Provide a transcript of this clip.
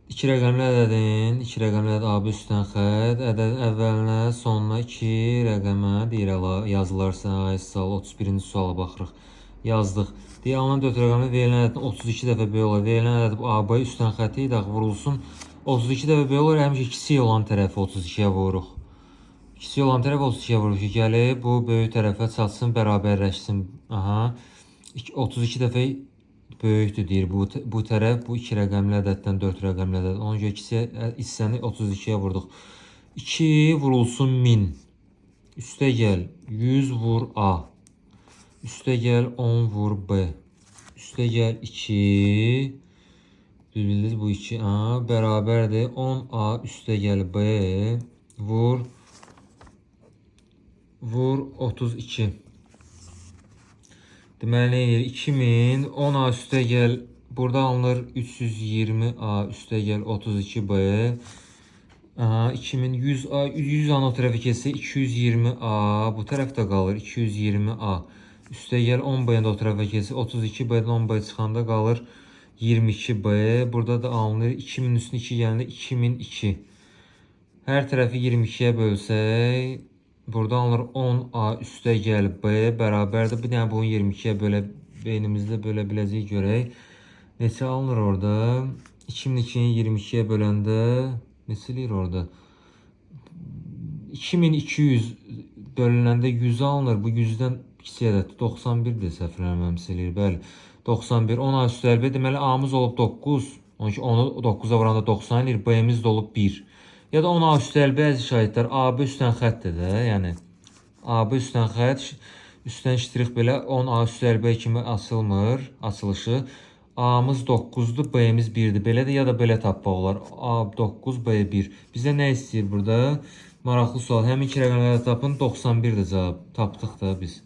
İki rəqəmli ədədin, iki rəqəmli ədəd AB üstdən xətt, ədədin əvvəlinə, sonuna iki rəqəmə deyir yazılarsa, sual 31-ci suala baxırıq. Yazdıq. Deyir, alınan 4 rəqəmli verilən ədədin 32 dəfə böyük olur. Verilən ədəd AB üstdən xətti ilə vurulsun. 32 dəfə böyük olur, həmişə kiçik olan tərəfi 32-yə vururuq. Kiçik olan tərəf 32-yə vururuq ki, gəlib bu böyük tərəfə çatsın, bərabərləşsin. Aha. 32 dəfə böyükdür deyir bu tərəf, bu 2 rəqəmli ədəddən 4 rəqəmli ədəd. Ona görə hissəni 32-yə vurduq. 2 vurulsun 1000. Üstə gəl 100 vur A. Üstə gəl 10 vur B. Üstə gəl 2. Bildiniz bu 2A bərabərdir 10A üstə gəl B vur 32. Deməli, 2000, 10A üstə gəl, burada alınır 320A üstə gəl 32B. 2100A, 100A o tərəfə keçsə 220A, bu tərəfdə qalır 220A. Üstə gəl 10B o tərəfə keçsə 32B'dən 10B çıxanda qalır 22B. Burada da alınır 2000 üstünə 2 gələndə 2002. Hər tərəfi 22-yə bölsək, burada alınır 10A üstə gəl B bərabərdir. Bir dənə bunu 22-yə beynimizdə bölə biləcəyik görək. Neçə alınır orada? 2002-ni 22-yə böləndə neçə eləyir orada? 2200 bölünəndə 100 alınır. Bu 100-dən kiçik ədəddir. 91-dir səhv eləmirəmsə eləyir. Bəli. 91. 10A üstə gəl B. Deməli A-mız olub 9. 10-u 9-a vuranda 90 eləyir. B-miz də olub 1. Ya da 10A üstə gəl B əziz şahidlər. AB üstdən xəttdir də. Yəni AB üstdən xətt, üstdən ştrix belə 10A üstə gəl B kimi açılmır, açılışı. A-mız 9-dur, B-miz 1-dir. Belə də ya da belə tapmaq olar. A 9, B 1. Bizdə nə istəyir burada? Maraqlı sual. Həmin iki rəqəmləri tapın. 91-dir cavab. Tapdıq da biz.